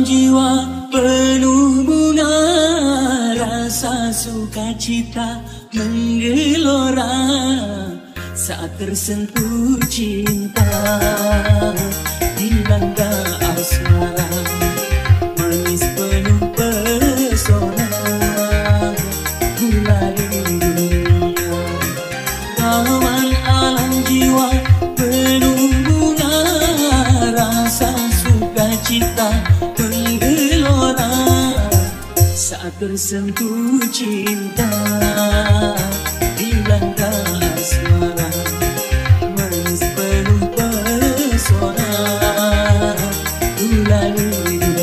jiwa penuh bunga, rasa sukacita menggelora saat tersentuh cinta, dilanda asmara, manis penuh pesona, gulali dunia, taman alam jiwa penuh bunga, rasa sukacita menggelora tersentuh cinta dilanda asmara manis penuh pesona ku lalui dunia.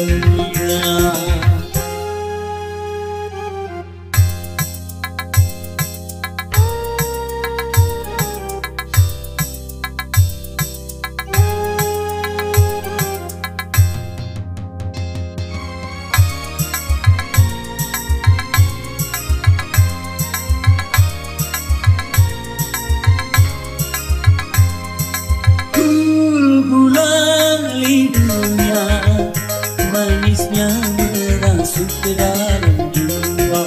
Manisnya merasuk ke dalam jiwa,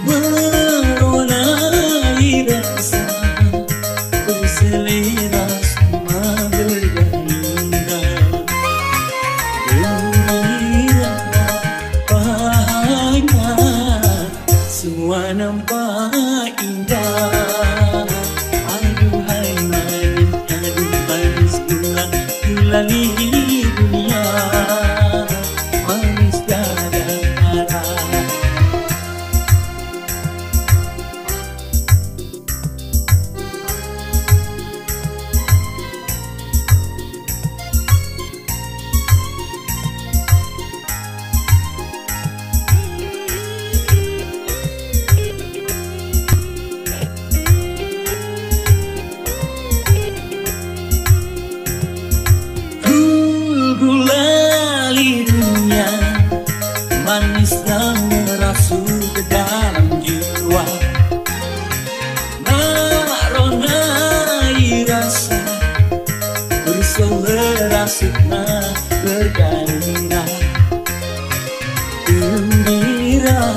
meronai rasa berselera semua bergairah. Gembira bahagia semua nampak indah. Aduhai manis, aduh manis gulali dunia. Manisnya merasuk ke dalam jiwa, meronai rasa berselera sukma bergairah. Gembira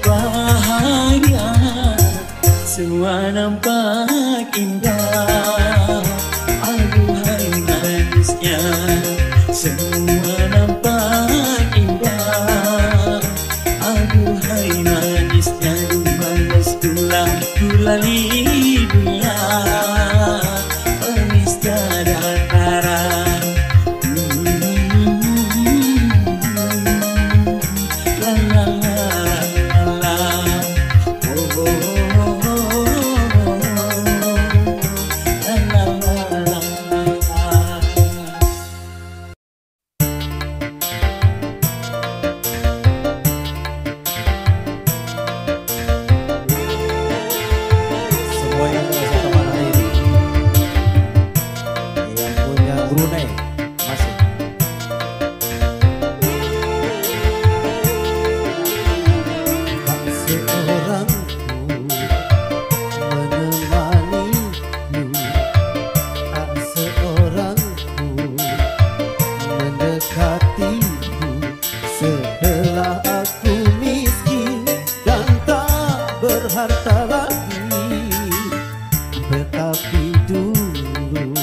bahagia semua nampak indah. Aduhai manisnya semua nampak indah. Aduhai manisnya manis gulali dunia. Manis tiada tara. La la la la. Oh, oh, oh, oh, oh. La la la la. Brunei masih. Tak seorang pun menemanimu, tak seorang pun mendekatimu. Setelah aku miskin dan tak berharta lagi, tetapi dulu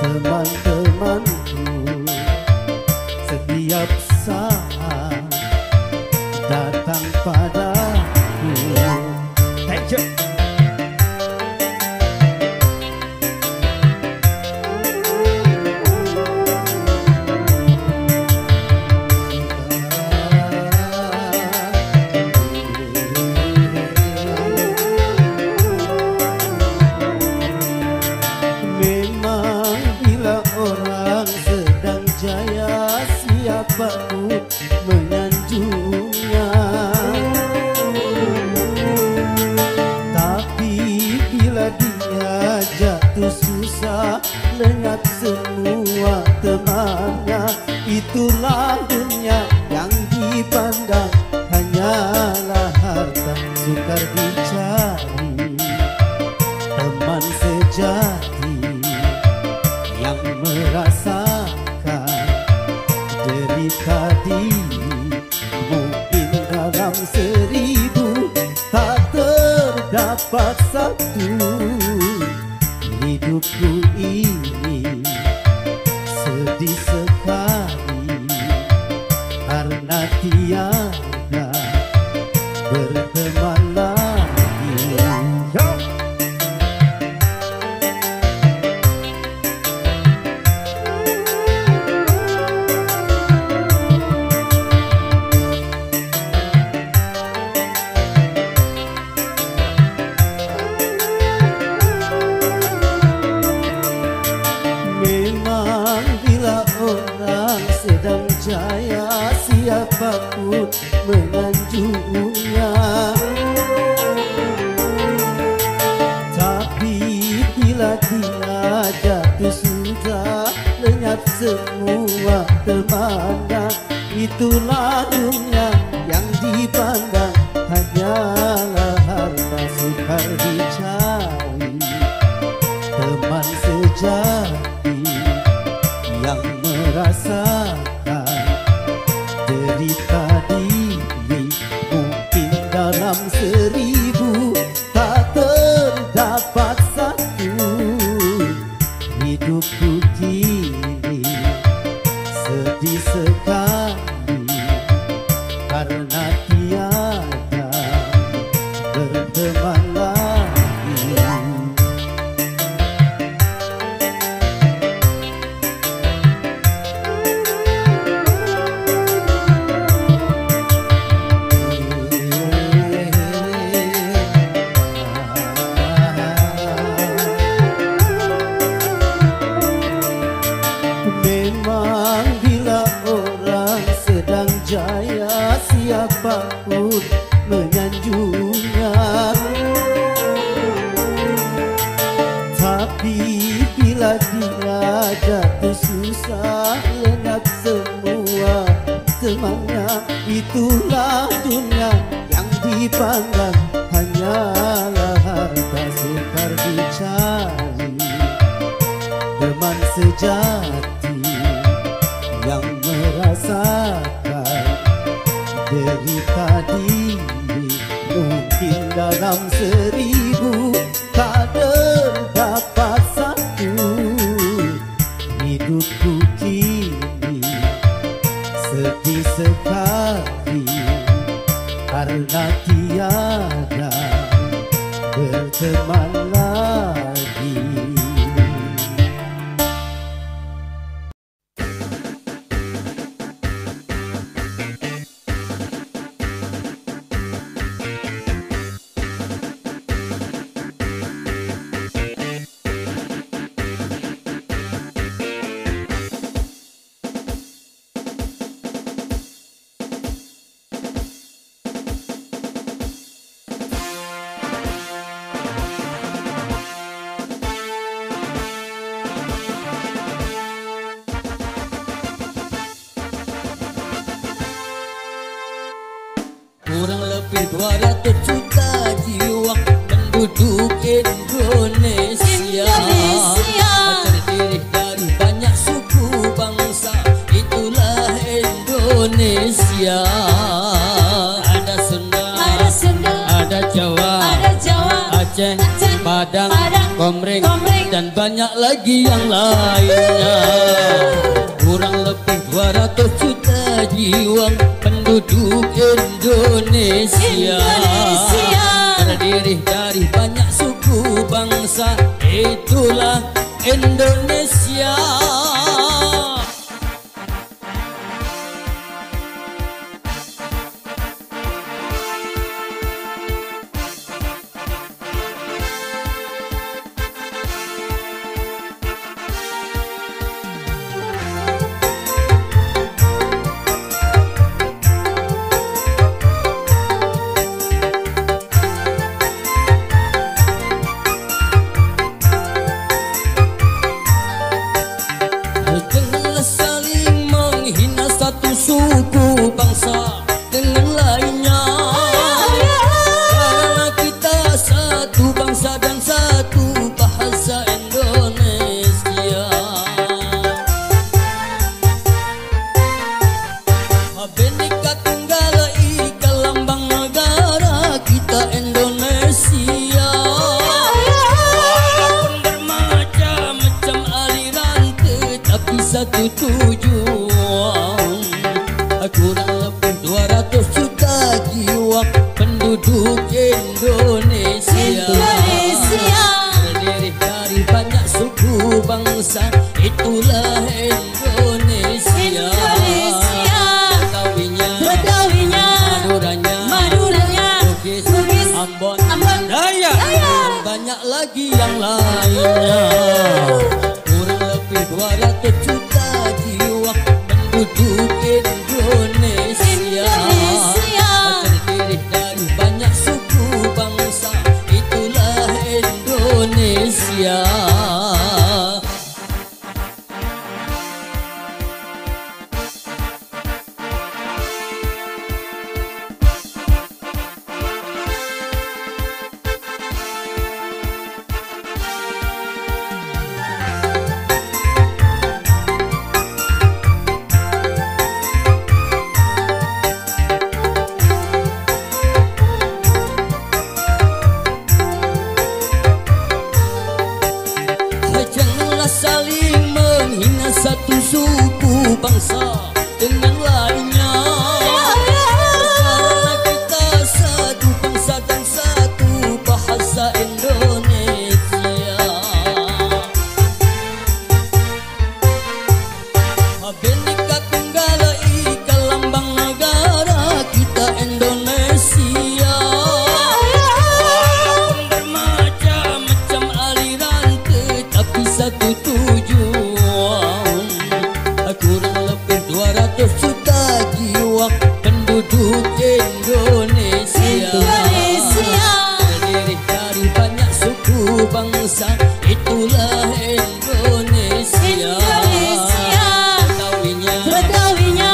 teman-temanku setiap saat datang padaku. Thank you. Siapaku menyanjungnya, tapi bila dia jatuh susah, lenyap semua temannya. Itulah dunia yang dipandang hanyalah harta sukar dicari. Teman sejati yang merasakan derita diri, mungkin dalam 1000 tak terdapat satu. Hidupku ini sedih sekali karena tiada berteman lagi. itulah dunia yang dipandang hanyalah harta sukar dicari. Teman sejati yang merasakan derita diri, mungkin dalam 1000 tak terdapat satu. Hidupku kini sedih sekali karena tiada berteman lagi. Memang bila orang sedang jaya, siapapun menyanjungnya. Tapi bila dia jatuh susah, lenyap semua temannya. Itulah dunia yang dipandang hanyalah harta sukar dicari. Teman sejati yang merasakan derita diri, mungkin dalam 1000 tak terdapat satu. Hidupku kini sedih sekali karena tiada berteman lagi. Kurang lebih 200 juta jiwa penduduk Indonesia, terdiri dari banyak suku bangsa. Itulah Indonesia. Ada Sunda, ada Jawa, Aceh, Padang, Komering, dan banyak lagi yang lainnya. Kurang lebih 200 juta jiwa penduduk Indonesia, terdiri dari banyak suku bangsa. Itulah Indonesia. Janganlah saling menghina satu suku bangsa dengan lainnya, karena kita satu bangsa dan satu bahasa Indonesia. Bhinneka Tunggal Ika lambang negara kita Indonesia. Walaupun bermacam-macam aliran, tetapi satu tujuan. Kurang lebih 200 juta jiwa penduduk Indonesia, terdiri dari banyak suku bangsa. Itulah Indonesia. Betawinya, Maduranya, Bugis, Ambon, Dayak, dan banyak lagi yang lainnya. Kurang lebih 200 juta jiwa penduduk Indonesia, terdiri dari banyak suku bangsa. Itulah Indonesia. Indonesia. Terdiri dari banyak suku bangsa, itulah Indonesia. Betawinya,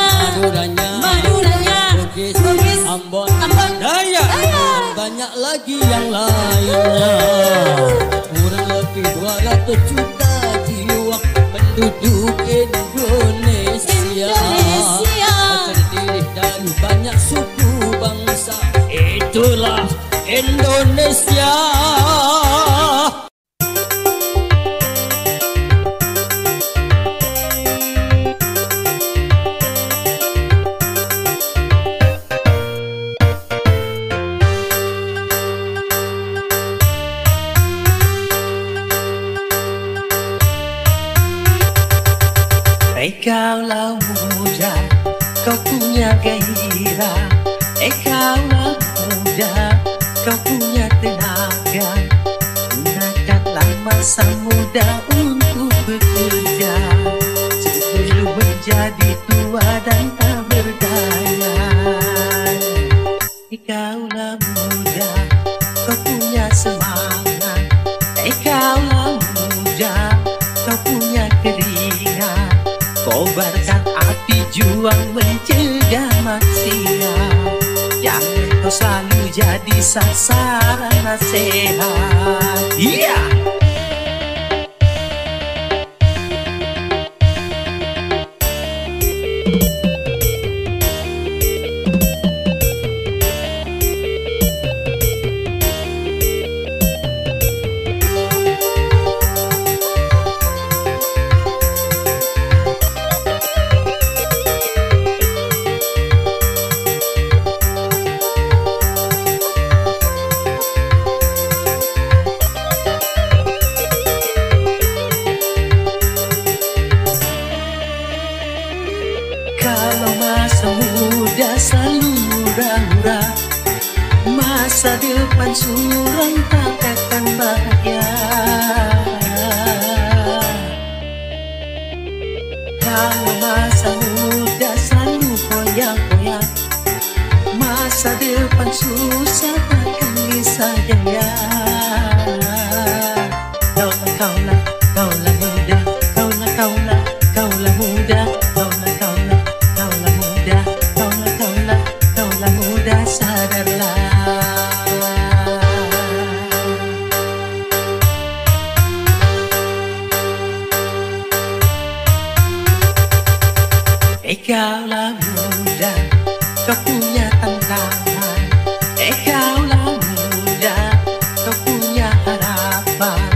Maduranya, Bugis, Ambon, Dayak, dan banyak lagi yang lainnya. Kurang lebih 200 juta jiwa penduduk Indonesia. Terdiri dari banyak suku bangsa, itulah Indonesia. Kaulah muda, kau punya gairah. Kaulah muda, kau punya tenaga. Gunakanlah masa muda untuk bekerja sebelum menjadi tua dan tak berdaya. Kaulah muda, kau punya semangat. Kaulah muda, kau punya keringat. Kobarkan api juang mencegah maksiat. Jangan kau selalu jadi sasaran nasihat. Iya. Masa depan suram tak akan bahagia. Kalau masa muda selalu goyang-goyang, masa depan susah takkan bisa jaya. Kaulah muda, kaulah muda, kaulah muda, sadarlah. Kaulah muda, kau punya tantangan. Kaulah muda, kau punya harapan.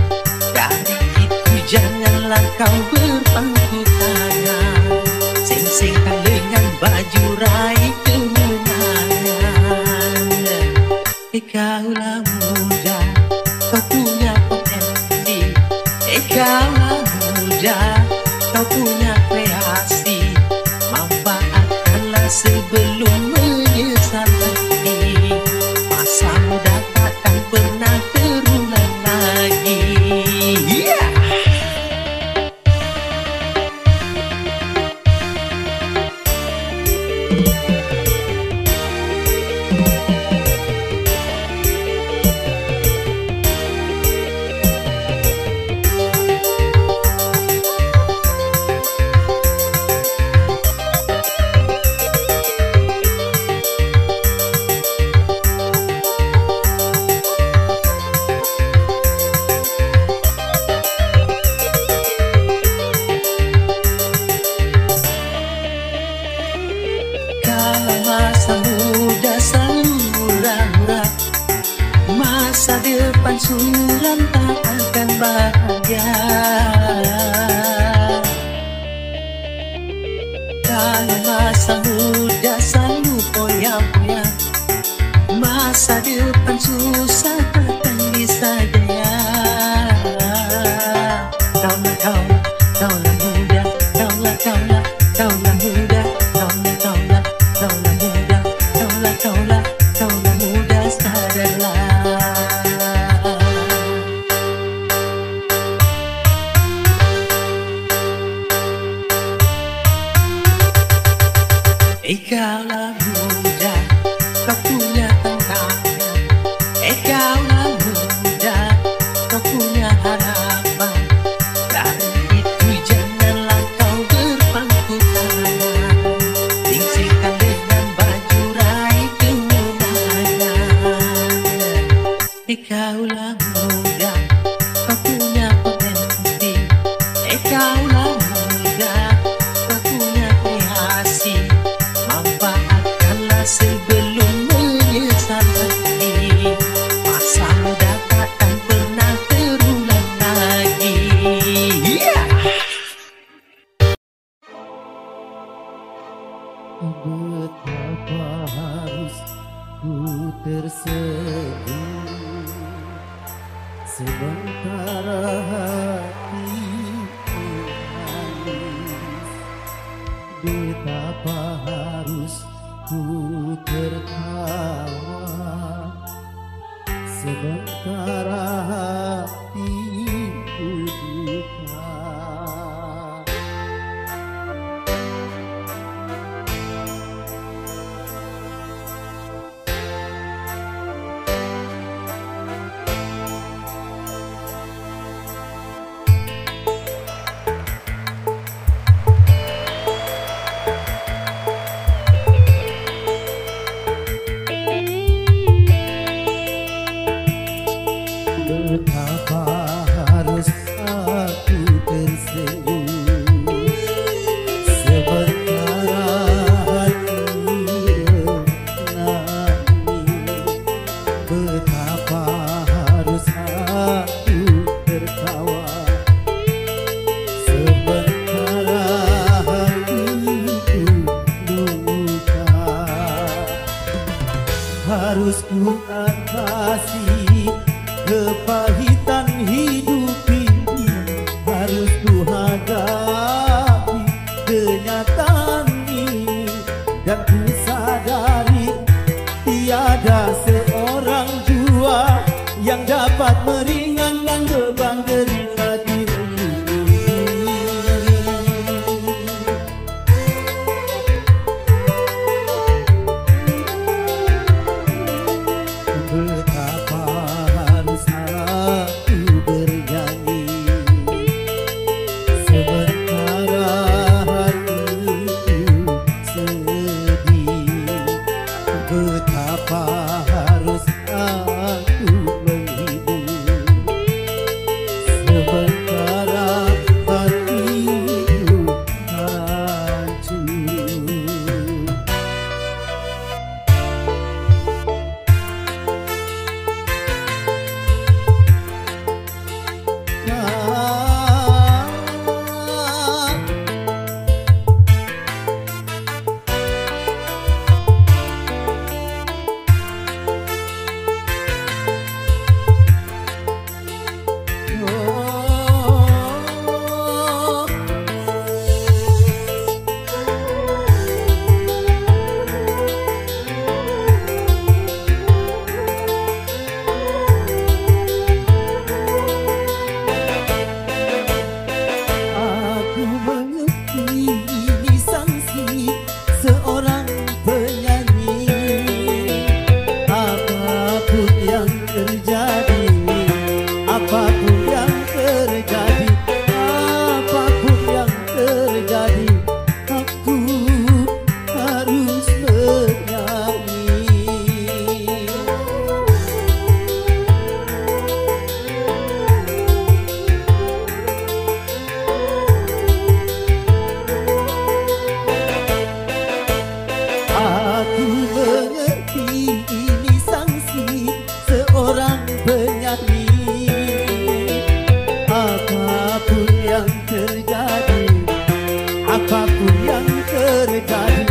Dari itu janganlah kau berpangku tangan. Sing-singkan dengan baju raih kemenangan. Kaulah muda, kau punya potensi. Kaulah muda, kau punya kreasi. Manfaatkanlah sebelum menyesal nanti. Masa muda takkan pernah terulang lagi. Yeah! kaulah muda, kau punya potensi. Kaulah muda, kau punya kreasi. Manfaatkanlah sebelum menyesal lagi. Masa muda takkan pernah terulang lagi. Betapa harus ku tersenyum sementara hati menangis. Betapa harus ku tertawa sementara hatiku duka. Betapa harus aku tersenyum sementara hati menangis. Betapa harus aku tertawa sementara hatiku luka. Harus ku atasi kepahitan hidup ini, harus ku hadapi kenyataan ini, dan ku sadari tiada seorang jua yang dapat meringankan beban derita diri. Betapa harus aku bernyanyi sementara hatiku sedih. Betapa harus aku menghibur sementara hatiku hancur. Aku mengerti ini sanksi seorang penyanyi. Apapun yang terjadi, apapun yang terjadi, apapun yang terjadi, aku harus bernyanyi. Aku mengerti ini sanksi seorang penyanyi. Apapun yang terjadi, apapun yang terjadi,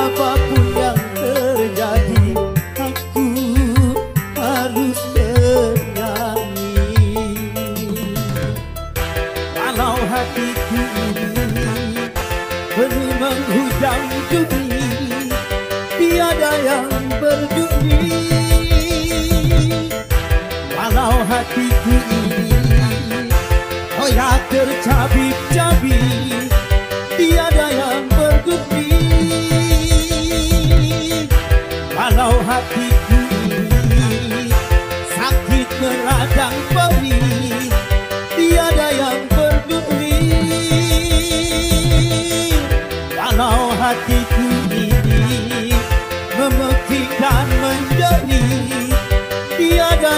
apapun yang terjadi, aku harus bernyanyi. Walau hatiku ini penuh menghujam duri, tiada yang berduri. Walau hatiku ini hoyak tercabik-cabik, tiada yang berduri. Walau hatiku ini sakit meradang perih, tiada yang berduri. Walau hatiku ini memekik dan menjadi, tiada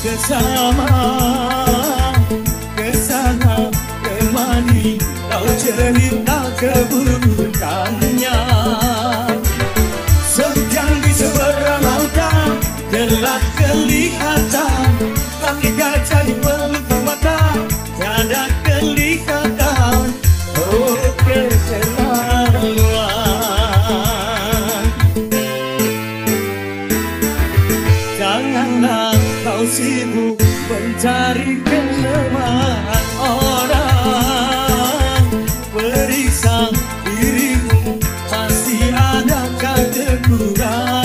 bersama kesana kemari kau cerita keburukannya. Sedang di seberang lautan gelap kelihatan, tapi gajah di pelupuk mata tiada kelihatan. Oh keterlaluan, janganlah kau sibuk mencari kelemahan orang. Periksa dirimu, pasti ada kekurangan.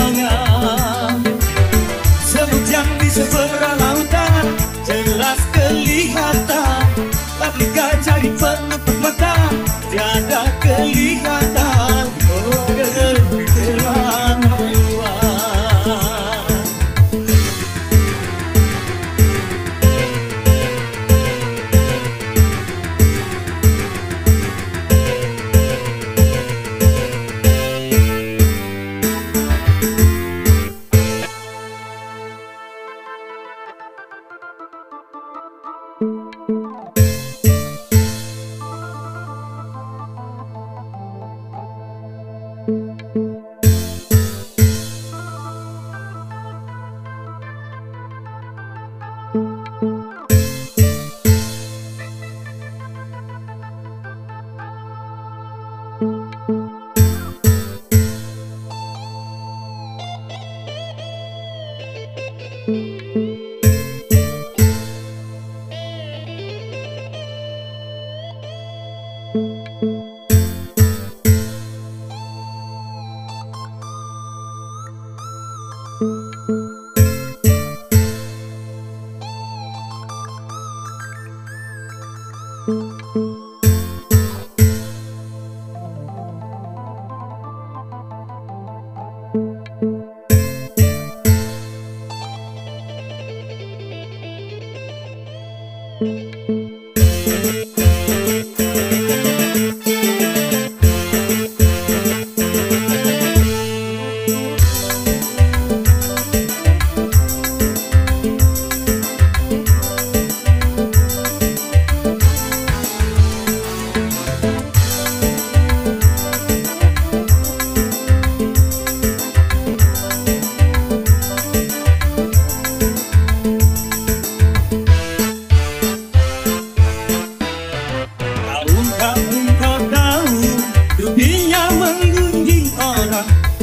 Semut di seberang lautan jelas kelihatan, tapi gajah di pelupuk mata tiada kelihatan. Oh keterlaluan,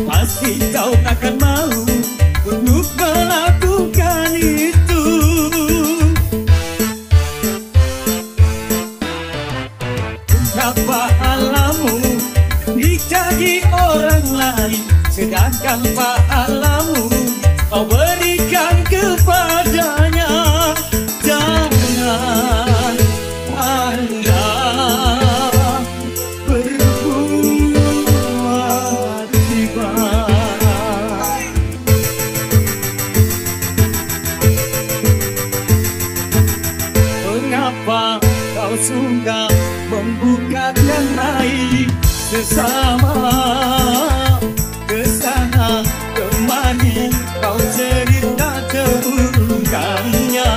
pasti kau akan mau untuk melakukan itu. Ungkap pahalamu dicari orang lain, sedangkan pahalamu kau berikan kepadanya. Jangan Anda berbuat tiba. Mengapa kau suka membukakan aib sesama? Kesana kemari kau cerita keburukannya.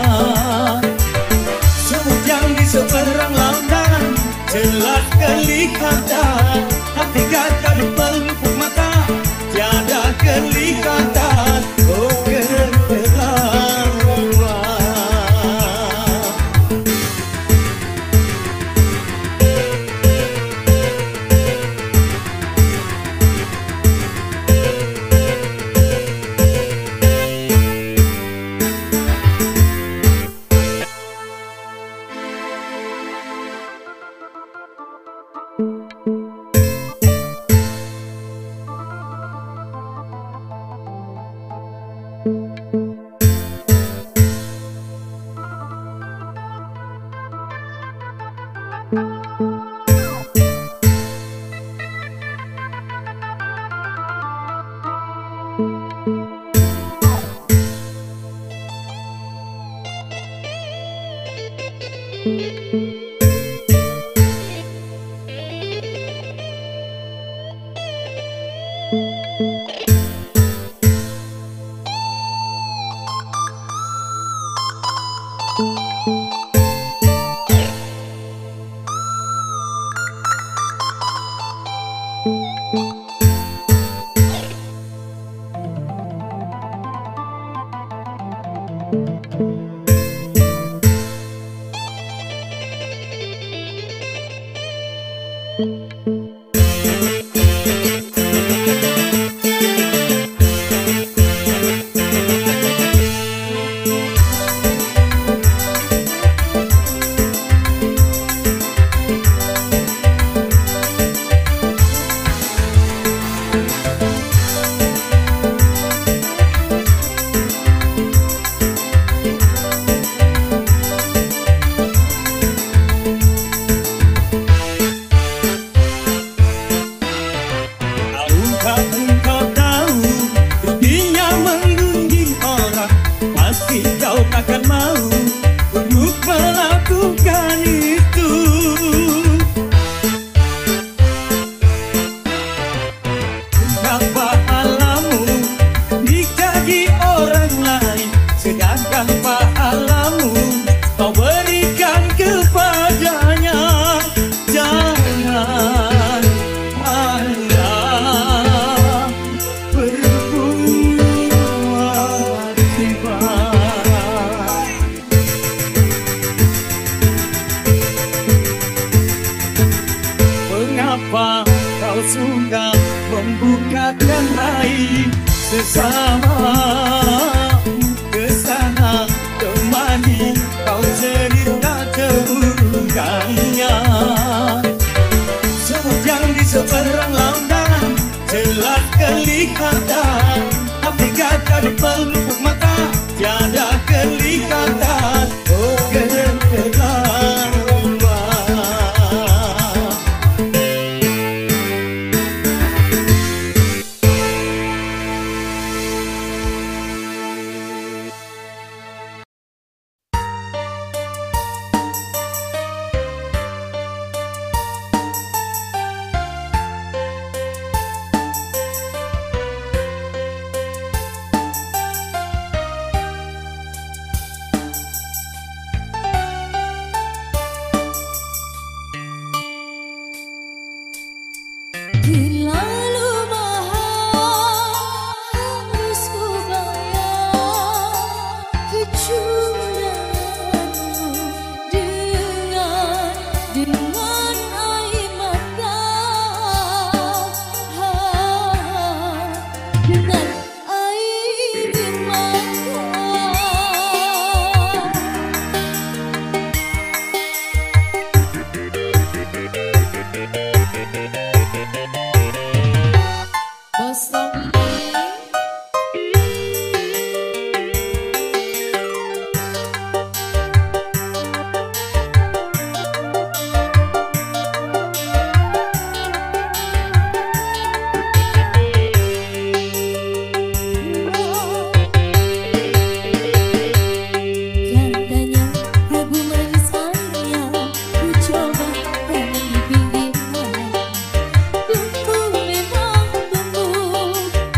Semut yang di seberang lautan jelas kelihatan, tapi gajah di pelupuk mata tiada kelihatan. Oh keterlaluan,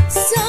So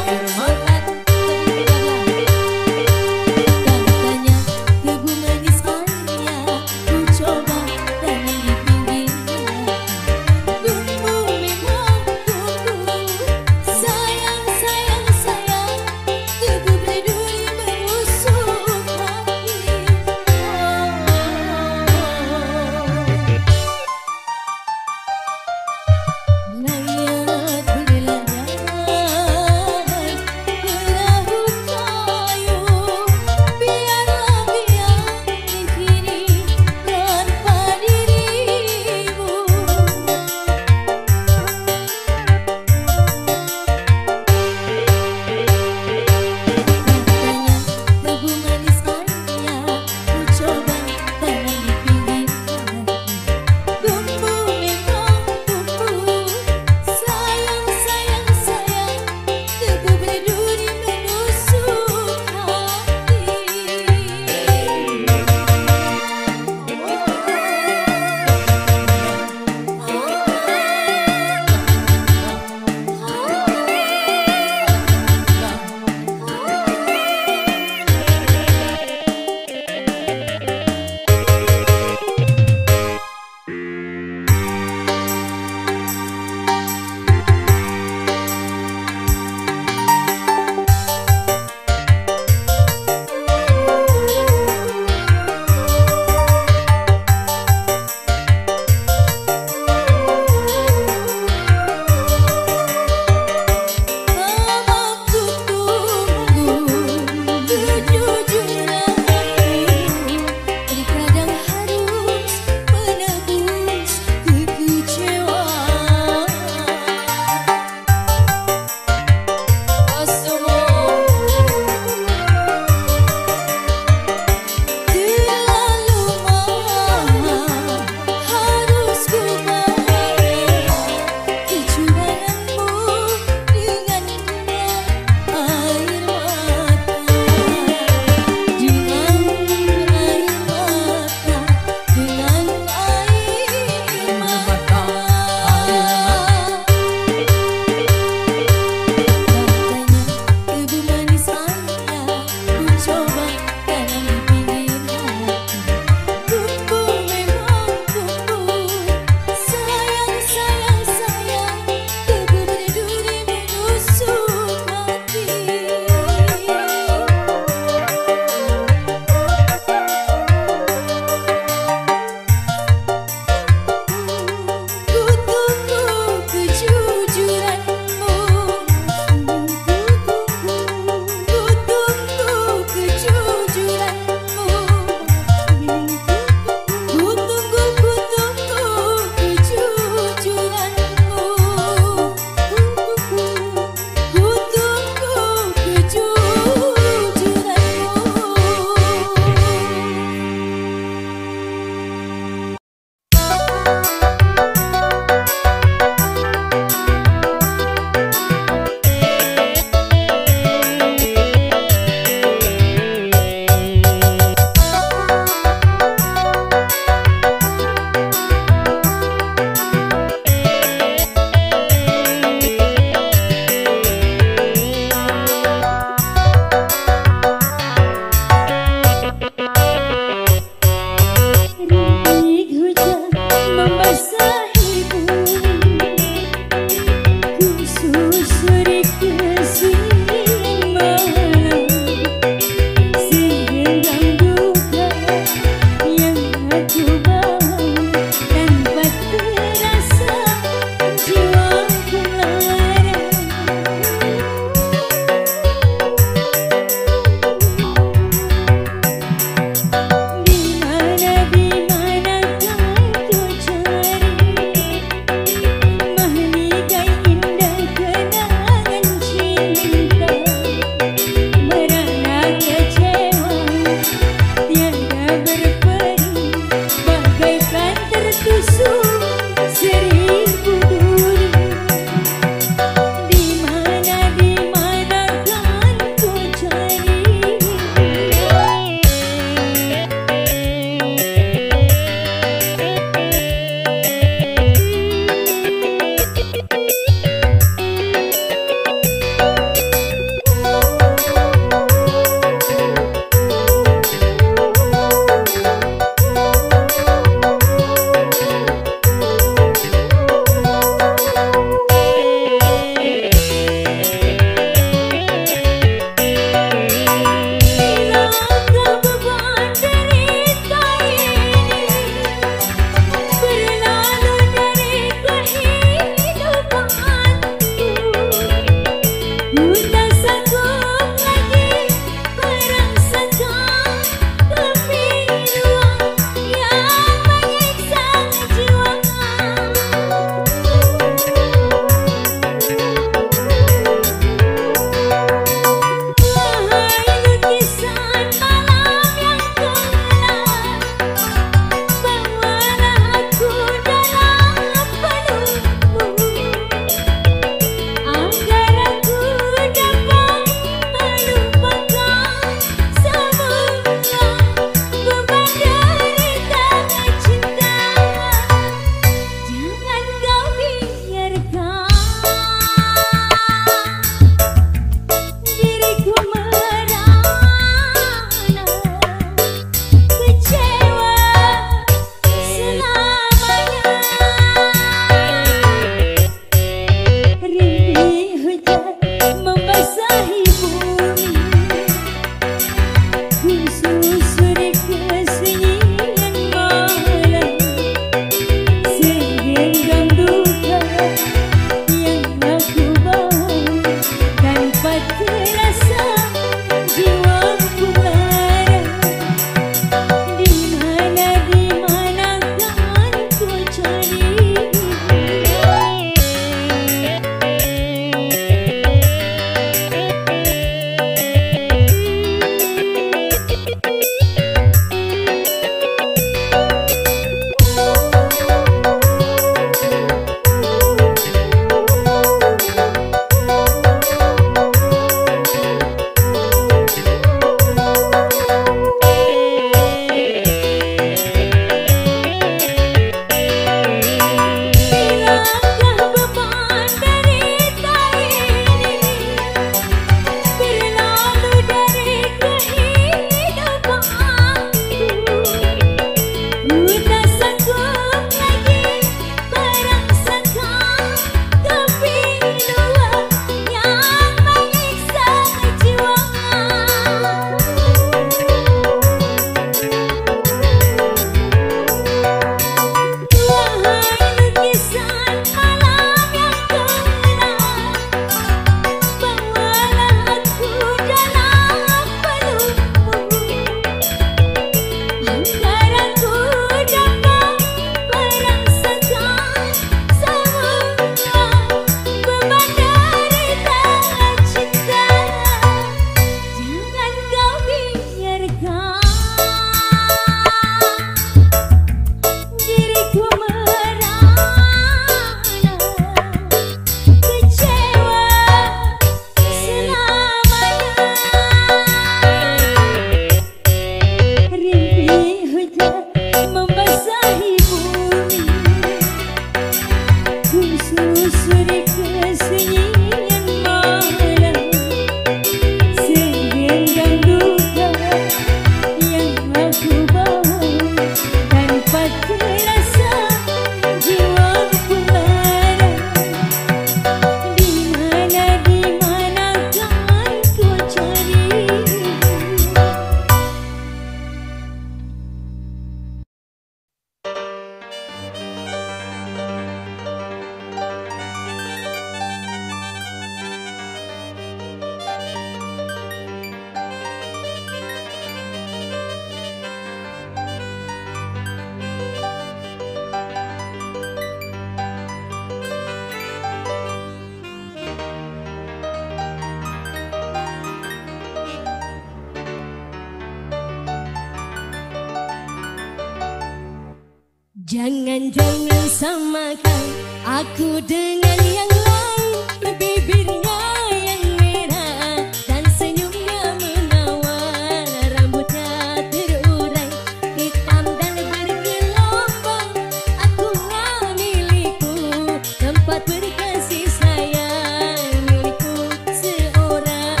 Jangan-jangan samakan aku dengan yang lain. Bibirnya yang merah dan senyumnya menawar, rambutnya terurai hitam dan bergelombang. Aku nggak milikku, tempat berkasih sayang milikku seorang.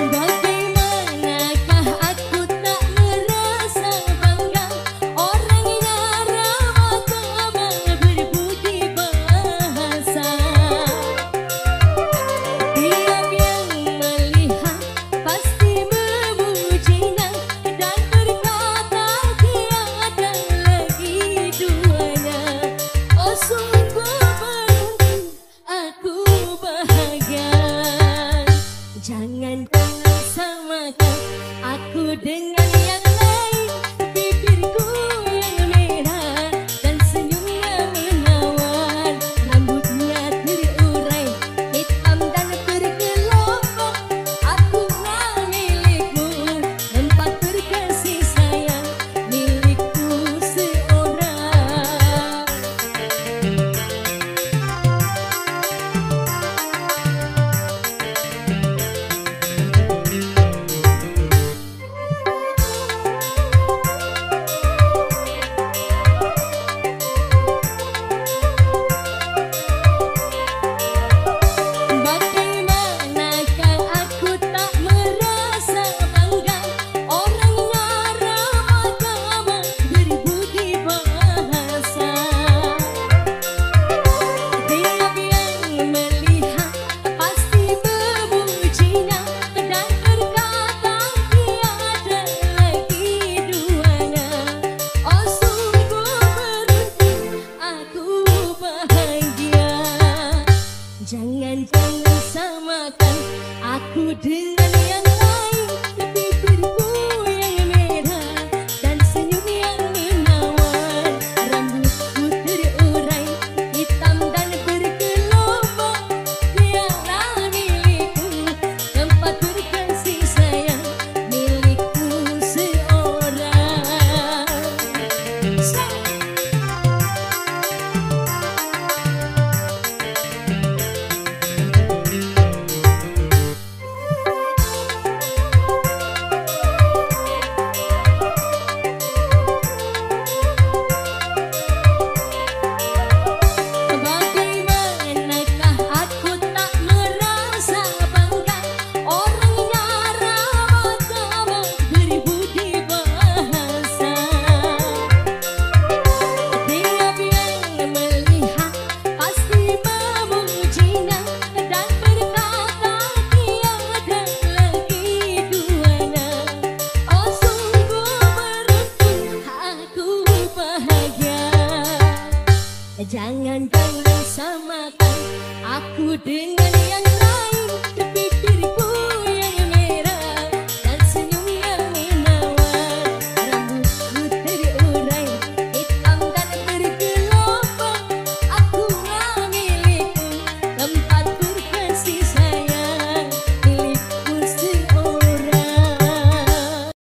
Bagaimanakah aku tak merasa bangga, orangnya ramah tamah berbudi bahasa. Tiap yang melihat pasti memujinya dan berkata tiada lagi duanya. Oh sungguh beruntung aku bahagia. Jangan samakan aku dengan yang lain. Bibirku yang merah dan senyumnya menawar, rambutnya terurai hitam dan bergelombang. Aku nggak milikmu, tempat berkasih sayang milikku seorang. Bagaimanakah aku tak merasa bangga, orangnya ramah tamah berbudi bahasa. Tiap yang melihat pasti memujinya dan berkata tiada lagi duanya. Oh sungguh beruntung aku bahagia. Jangan-jangan samakan aku dengan yang lain. Bibirku yang merah dan senyum yang menawar, rambutku terurai hitam dan bergelombang. Tiada milikku, tempat berkasih sayang milikku seorang. Bagaimanakah aku tak merasa bangga, orangnya ramah tamah berbudi bahasa. Tiap yang melihat pasti memujinya dan berkata tiada lagi duanya. Oh sungguh beruntung aku bahagia. Jangan samakan aku dengan yang lain.